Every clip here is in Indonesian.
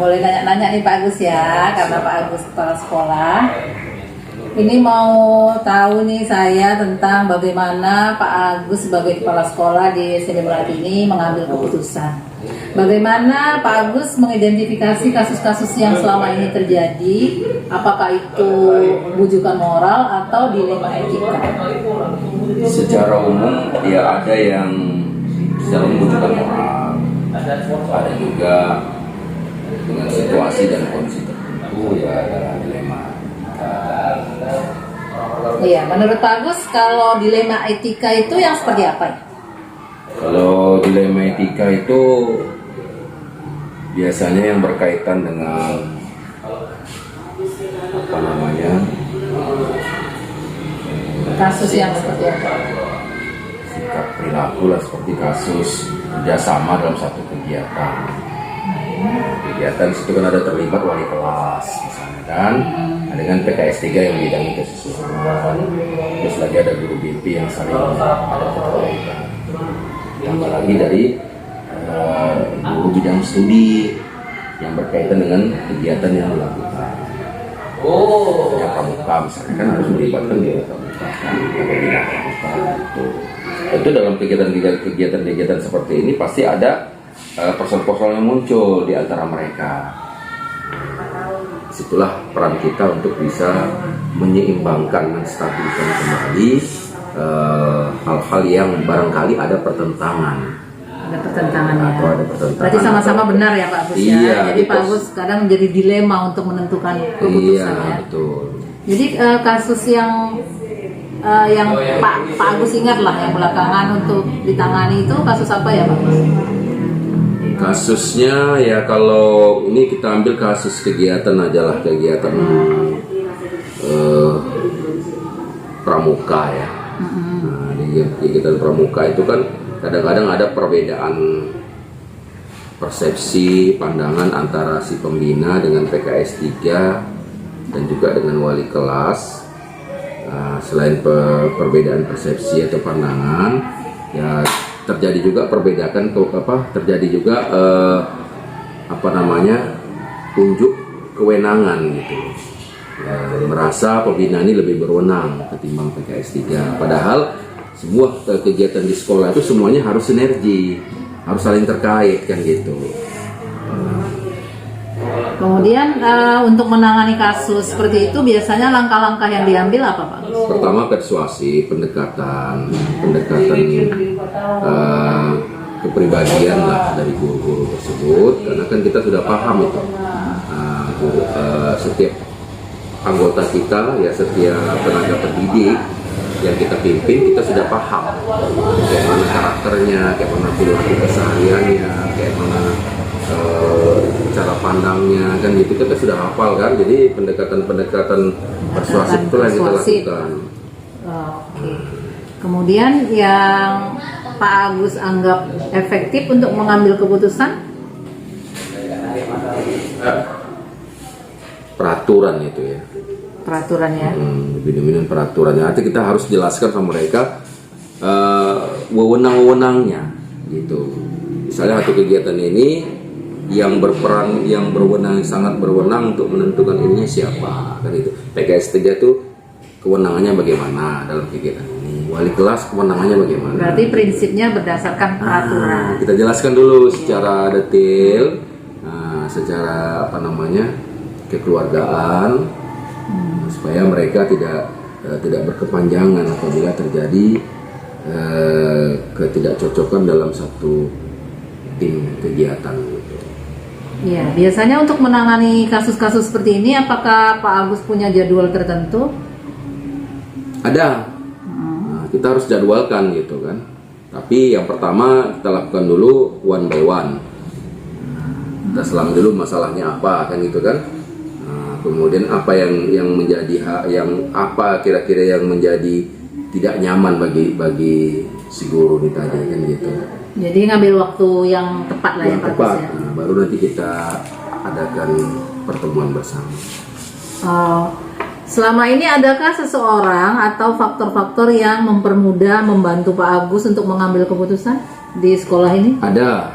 boleh nanya-nanya nih Pak Agus ya, karena Pak Agus kepala sekolah. Ini mau tahu nih saya tentang bagaimana Pak Agus sebagai kepala sekolah di SD Melati ini mengambil keputusan. Bagaimana Pak Agus mengidentifikasi kasus-kasus yang selama ini terjadi, apakah itu bujukan moral atau dilema etika? Secara umum ya ada yang secara membutuhkan moral, ada juga dengan situasi dan kondisi tertentu ya adalah dilema. Iya, menurut Pak Agus kalau dilema etika itu yang seperti apa ya? Kalau dilema etika itu biasanya yang berkaitan dengan apa namanya Kasus yang seperti apa? sikap perilaku lah, seperti kasus kerjasama dalam satu kegiatan. Kegiatan situ kan ada terlibat wali kelas misalnya kan, dengan PKS 3 yang bidangi kesesuaian, terus lagi ada guru BP yang saling ada keterkaitan, tambah lagi dari guru bidang studi yang berkaitan dengan kegiatan yang dilakukan. Ya pramuka misalnya kan harus melibatkan dia pramuka kan, atau bidang pramuka gitu. Itu dalam kegiatan seperti ini pasti ada persoalan-persoalan yang muncul di antara mereka. Disitulah peran kita untuk bisa menyeimbangkan, menstabilkan kembali hal-hal yang barangkali ada pertentangan. Ada pertentangannya. Atau ada pertentangan. Berarti sama-sama benar ya Pak Agus ya. Iya, Jadi Pak Agus kadang menjadi dilema untuk menentukan keputusan iya, ya. betul. Jadi kasus yang Pak Agus ingat lah yang belakangan untuk ditangani itu kasus apa ya Pak Agus? Kasusnya ya kalau ini kita ambil kasus kegiatan aja lah, kegiatan pramuka ya. Nah, di kegiatan pramuka itu kan kadang-kadang ada perbedaan persepsi pandangan antara si pembina dengan PKS 3 dan juga dengan wali kelas. Selain perbedaan persepsi atau pandangan, ya terjadi juga terjadi juga tunjuk kewenangan gitu. Merasa pembina ini lebih berwenang ketimbang PKS 3. Padahal semua kegiatan di sekolah itu semuanya harus sinergi, harus saling terkait kan gitu. Kemudian untuk menangani kasus seperti itu biasanya langkah-langkah yang diambil apa Pak? Pertama persuasi, pendekatan kepribadian lah dari guru-guru tersebut, karena kan kita sudah paham itu setiap anggota kita ya, setiap tenaga pendidik yang kita pimpin kita sudah paham kayak mana karakternya, kayak mana perilaku kesehariannya, kayak mana cara pandangnya kan gitu, kita sudah hafal kan. Jadi pendekatan persuasif itu yang kita lakukan. Oke. Kemudian yang Pak Agus anggap efektif untuk mengambil keputusan? Peraturan itu ya. Peraturan ya. Lebih dominan peraturannya. Artinya kita harus jelaskan sama mereka wewenang-wewenangnya gitu. Misalnya satu kegiatan ini yang berperan, yang berwenang, sangat berwenang untuk menentukan ininya siapa kan itu. PKS 3 itu kewenangannya bagaimana dalam kegiatan ini, wali kelas kewenangannya bagaimana. Berarti prinsipnya berdasarkan peraturan. Kita jelaskan dulu secara detail, secara kekeluargaan, supaya mereka tidak berkepanjangan apabila terjadi ketidakcocokan dalam satu tim kegiatan gitu. Iya, biasanya untuk menangani kasus-kasus seperti ini, apakah Pak Agus punya jadwal tertentu? Ada, kita harus jadwalkan gitu kan. Tapi yang pertama kita lakukan dulu one by one. Kita selang dulu masalahnya apa kan gitu kan. Kemudian apa yang menjadi apa kira-kira yang menjadi tidak nyaman bagi si guru ditanya kan gitu. Jadi ngambil waktu yang tepat lah yang tepat. ya. Baru nanti kita adakan pertemuan bersama. Selama ini adakah seseorang atau faktor-faktor yang mempermudah membantu Pak Agus untuk mengambil keputusan di sekolah ini? Ada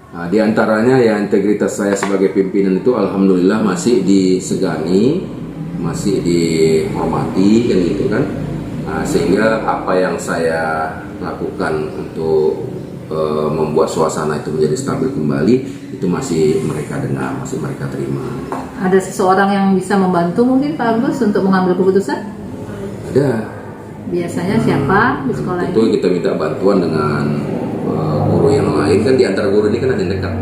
Nah, di antaranya ya integritas saya sebagai pimpinan itu alhamdulillah masih disegani, masih dihormati kan gitu kan. Nah, sehingga apa yang saya lakukan untuk membuat suasana itu menjadi stabil kembali itu masih mereka dengar, masih mereka terima. Ada seseorang yang bisa membantu mungkin Pak Agus untuk mengambil keputusan? Ada. Biasanya siapa di sekolah Itu ini? kita minta bantuan dengan guru yang lain, kan di antara guru ini kan ada yang dekat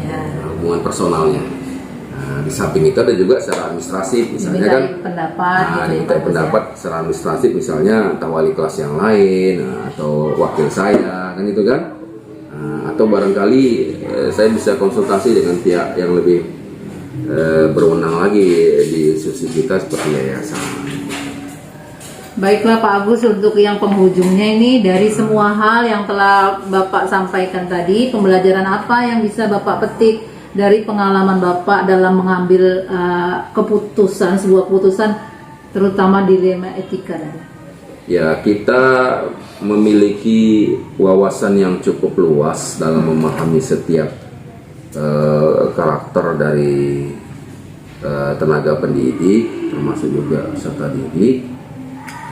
Ya. hubungan personalnya. Nah, di samping itu ada juga secara administratif misalnya kan. Dimintai pendapat. Nah, gitu, dimintai Pak Agus, pendapat secara administratif misalnya entah wali kelas yang lain atau wakil saya kan itu kan. Atau barangkali saya bisa konsultasi dengan pihak yang lebih berwenang lagi di institusi kita seperti yayasan. Baiklah Pak Agus, untuk yang penghujungnya ini, dari semua hal yang telah Bapak sampaikan tadi, pembelajaran apa yang bisa Bapak petik dari pengalaman Bapak dalam mengambil keputusan, sebuah keputusan, terutama dilema etika tadi? Ya, kita memiliki wawasan yang cukup luas dalam memahami setiap karakter dari tenaga pendidik, termasuk juga peserta didik.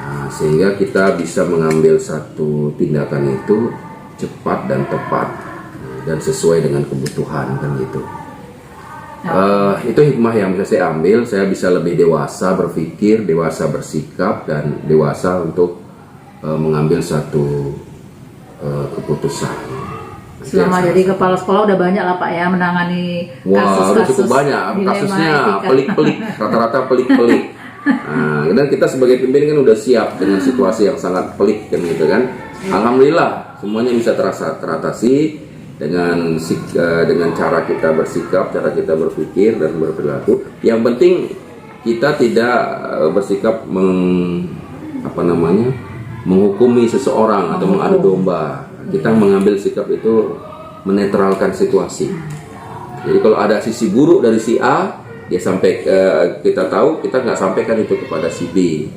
Nah, sehingga kita bisa mengambil satu tindakan itu cepat dan tepat dan sesuai dengan kebutuhan kan gitu. Itu hikmah yang bisa saya ambil. Saya bisa lebih dewasa berpikir, dewasa bersikap, dan dewasa untuk mengambil satu keputusan. Selama jadi kepala sekolah udah banyak lah Pak ya menangani Wah, udah kasus-kasus cukup banyak dilema kasusnya, etika. pelik-pelik, rata-rata pelik-pelik. Nah, dan kita sebagai pimpinan kan udah siap dengan situasi yang sangat pelik kan gitu kan. Alhamdulillah semuanya bisa teratasi dengan cara kita bersikap, cara kita berpikir dan berperilaku. Yang penting kita tidak bersikap menghukumi seseorang atau mengadu domba. Kita mengambil sikap itu menetralkan situasi. Jadi kalau ada sisi buruk dari si A, dia sampai kita tahu, kita nggak sampaikan itu kepada si B.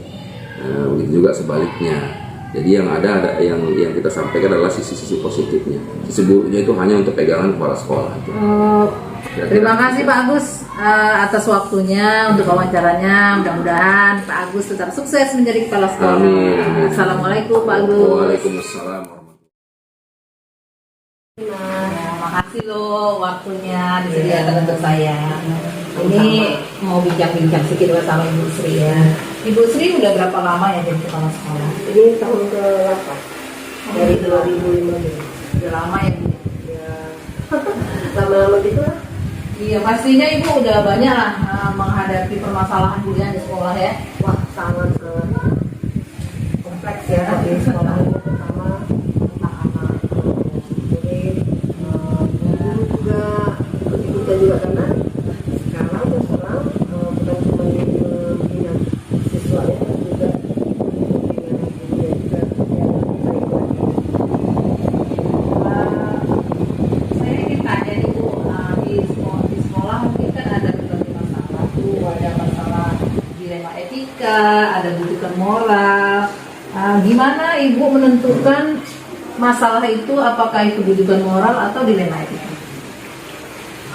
Begitu juga sebaliknya. Jadi yang ada yang kita sampaikan adalah sisi-sisi positifnya. Sisi buruknya itu hanya untuk pegangan kepala sekolah. Terima kasih Pak Agus atas waktunya untuk wawancaranya. Mudah-mudahan Pak Agus tetap sukses menjadi kepala sekolah. Amin. Assalamualaikum Pak Agus. Waalaikumsalam. Makasih loh waktunya disediakan untuk saya. Ini mau bincang-bincang sedikit bersama Ibu Sri ya. Ibu Sri udah berapa lama ya jadi kepala sekolah? Ini tahun ke-8 dari 2015. Udah lama ya Bu? Ya, lama-lama gitu lah. Iya, pastinya Ibu udah banyak lah menghadapi permasalahan bulian di sekolah ya. Wah, sangat kompleks ya di sekolah ini, terutama tentang anak. Jadi guru juga ikut-ikutan juga karena sekarang terus terang bukan cuma membina siswa ya, tapi juga dengan dia juga yang Saya ingin tanya nih Bu, di sekolah mungkin kan ada berbagai masalah tuh, ada masalah dilema etika, ada budikan moral. Gimana Ibu menentukan masalah itu, apakah itu budikan moral atau dilema etika?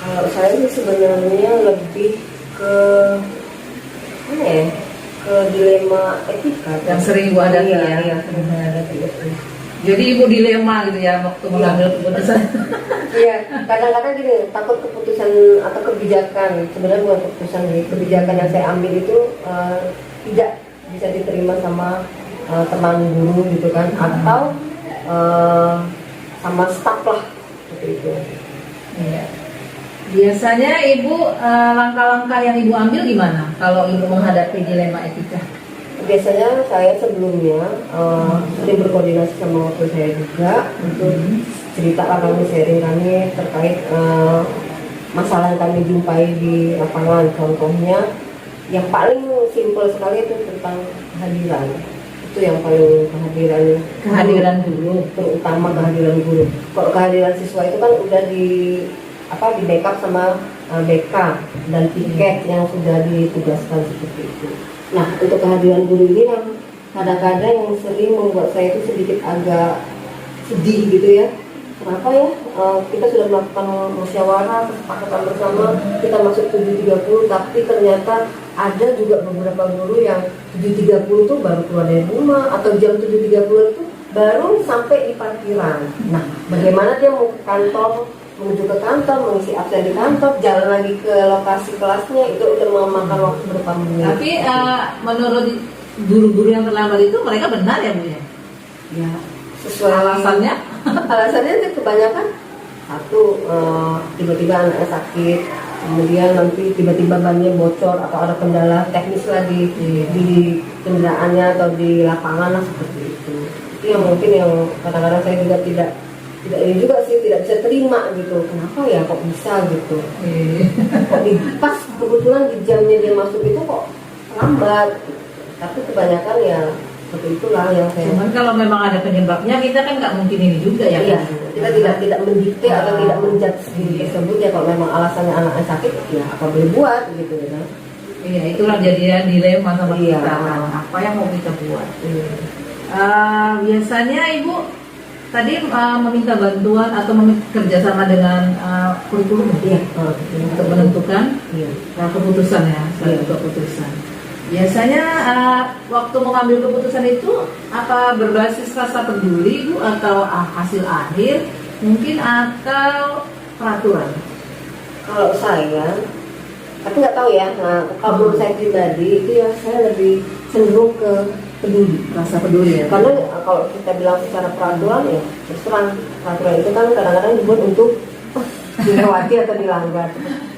Kalau saya sih sebenarnya lebih ke mana ya? Ke dilema etika Yang sering Ibu hadapi ya? Iya, sering saya hadapi itu. Jadi Ibu dilema gitu ya waktu mengambil keputusan. Iya, kadang-kadang gini, takut keputusan atau kebijakan, sebenarnya bukan keputusan sih, kebijakan yang saya ambil itu tidak bisa diterima sama teman guru gitu kan, atau sama staf lah seperti itu. Iya. Biasanya Ibu langkah-langkah yang Ibu ambil gimana kalau Ibu menghadapi dilema etika? Biasanya saya sebelumnya sering berkoordinasi sama wakil saya juga untuk cerita kami, sharing kami terkait masalah yang kami jumpai di lapangan. Contohnya yang paling simpel sekali itu tentang kehadiran. Itu yang paling kehadiran guru. terutama kehadiran guru. Kalau kehadiran siswa itu kan udah di backup sama BK dan tiket yang sudah ditugaskan seperti itu. Nah, untuk kehadiran guru ini yang kadang-kadang yang sering membuat saya itu sedikit agak sedih gitu ya. kenapa ya kita sudah melakukan musyawarah kesepakatan bersama kita masuk 7.30, tapi ternyata ada juga beberapa guru yang 7.30 itu baru keluar dari rumah, atau jam 7.30 itu baru sampai di parkiran. Nah, bagaimana dia mau ke kantor, menuju ke kantor, mengisi absen di kantor, jalan lagi ke lokasi kelasnya, itu udah memakan waktu berapa menit. Tapi menurut guru-guru yang terlambat itu mereka benar ya Bu ya? Ya, sesuai Alasannya? alasannya itu kebanyakan satu, tiba-tiba anaknya sakit, kemudian nanti tiba-tiba bannya bocor atau ada kendala teknis lagi di kendaraannya atau di lapangan lah, seperti itu. Itu yang mungkin yang kadang-kadang saya juga tidak ini juga sih, tidak bisa terima gitu. Kenapa ya kok bisa gitu? Kok pas kebetulan di jamnya dia masuk itu kok lambat. Tapi kebanyakan ya seperti itulah yang saya. Cuman kalau memang ada penyebabnya kita kan nggak mungkin ini juga ya. Iya, kita tidak mendikte atau tidak menjudge diri tersebut ya. Kalau memang alasannya anaknya sakit, ya apa boleh buat gitu ya. Iya, itulah jadinya dilema sama Iya. kita. Apa yang mau kita buat? Biasanya Ibu tadi meminta bantuan atau kerjasama dengan kurikulum Iya. untuk menentukan Iya. keputusan ya, suatu keputusan. Biasanya waktu mengambil keputusan itu apa berbasis rasa peduli Bu, atau hasil akhir mungkin, atau peraturan? Kalau saya, tapi nggak tahu ya. Nah, kalau menurut saya pribadi itu ya saya lebih cenderung ke peduli. Rasa peduli ya. Karena kalau kita bilang secara peraturan ya, terus terang peraturan itu kan kadang-kadang dibuat untuk dilewati atau dilanggar.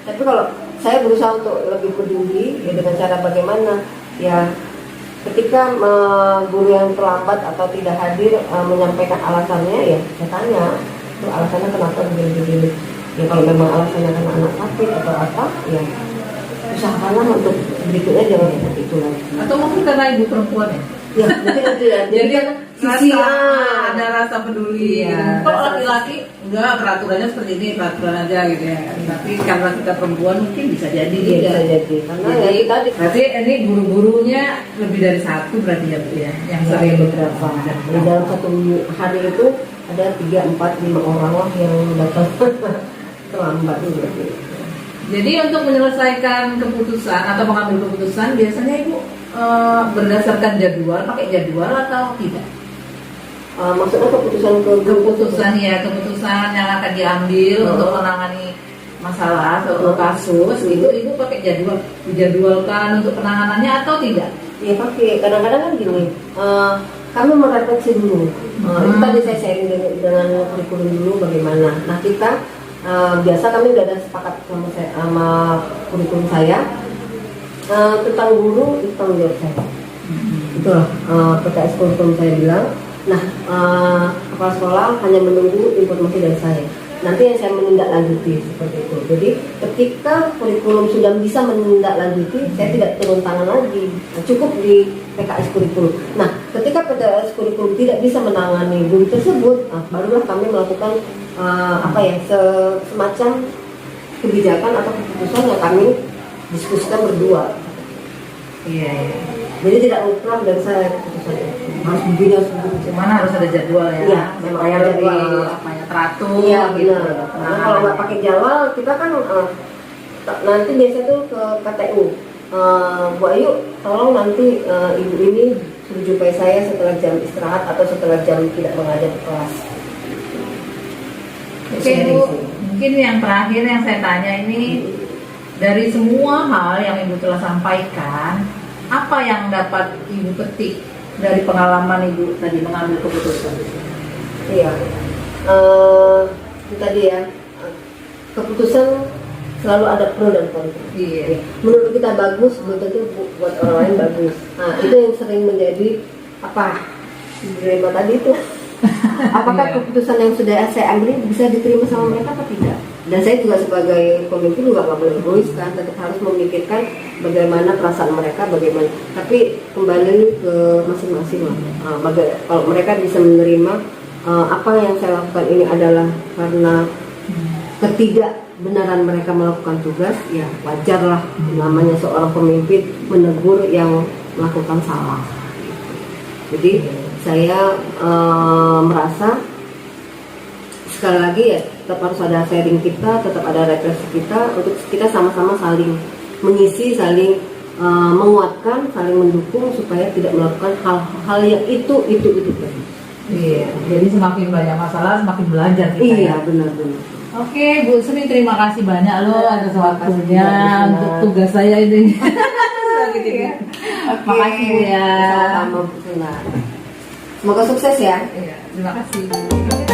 Tapi kalau saya berusaha untuk lebih peduli ya, dengan cara bagaimana ya, ketika guru yang terlambat atau tidak hadir menyampaikan alasannya, ya saya tanya itu alasannya kenapa begini-begini. Ya kalau memang alasannya karena anak sakit atau apa, ya usahakanlah untuk berikutnya jangan seperti itu lagi. Atau mungkin karena Ibu perempuan ya? Ya mungkin itu ya. Jadi kan sisi ada rasa peduli. Iya, Kalau rasa- laki-laki enggak, peraturannya seperti ini, peraturan aja gitu ya. Tapi karena kita perempuan mungkin bisa jadi Iya, juga. bisa jadi. Karena ya Jadi, kita berarti ini guru-gurunya lebih dari satu berarti ya Bu ya, yang ada sering beberapa. Di dalam satu hari itu ada 3, 4, 5 orang lah yang datang terlambat gitu. Jadi untuk menyelesaikan keputusan atau mengambil keputusan biasanya Ibu berdasarkan jadwal, pakai jadwal atau tidak? Maksudnya keputusan Keputusan yang akan diambil untuk menangani masalah atau kasus itu Ibu pakai jadwal, dijadwalkan untuk penanganannya atau tidak? ya pakai. Kadang-kadang kan gini, kami merefleksi dulu. Itu tadi saya sharing dengan kurikulum dulu bagaimana. Nah kita biasa kami udah ada sepakat sama kurikulum saya tentang guru itu tanggung jawab saya. Itulah PKS kurikulum saya bilang. Nah kepala sekolah hanya menunggu informasi dari saya. Nanti yang saya menindaklanjuti seperti itu. Jadi ketika kurikulum sudah bisa menindaklanjuti, saya tidak turun tangan lagi. Nah, cukup di PKS kurikulum. Nah, ketika PKS kurikulum tidak bisa menangani guru tersebut, barulah kami melakukan semacam kebijakan atau keputusan yang kami diskusikan berdua. Iya. Jadi tidak mutlak dari saya keputusan itu. Harus begini, harus begini. Cuman harus ada jadwal ya. Iya, memang supaya ada lebih jadwal. teratur. Iya gitu. benar. Karena kalau nggak pakai jadwal, kita kan nanti biasa tuh ke KTU. Bu Ayu, tolong nanti ibu ini suruh jumpai saya setelah jam istirahat atau setelah jam tidak mengajar di kelas. Oke Bu, mungkin yang terakhir yang saya tanya ini, dari semua hal yang Ibu telah sampaikan, apa yang dapat Ibu petik dari pengalaman Ibu tadi mengambil keputusan? Iya, itu tadi ya, keputusan selalu ada pro dan kontra. Iya. Menurut kita bagus, belum tentu buat orang lain bagus. Nah itu yang sering menjadi dilema tadi itu. Apakah Iya. keputusan yang sudah saya ambil bisa diterima sama mereka atau tidak? Dan saya juga sebagai pemimpin juga nggak boleh egois kan, tetap harus memikirkan bagaimana perasaan mereka, bagaimana. Tapi kembali ke masing-masing lah. Kalau mereka bisa menerima apa yang saya lakukan ini adalah karena ketidakbenaran mereka melakukan tugas, ya wajarlah namanya seorang pemimpin menegur yang melakukan salah. Jadi saya merasa sekali lagi ya tetap harus ada sharing kita, tetap ada refleksi kita untuk kita sama-sama saling mengisi, saling menguatkan, saling mendukung supaya tidak melakukan hal-hal yang itu. Iya, jadi semakin banyak masalah semakin belajar kita. Iya, ya. benar-benar. Oke, Bu Sumi, terima kasih banyak loh atas waktunya juga, untuk tugas saya ini. Makasih Bu ya. Sama-sama Bu Suna. Semoga sukses ya. Iya, terima kasih.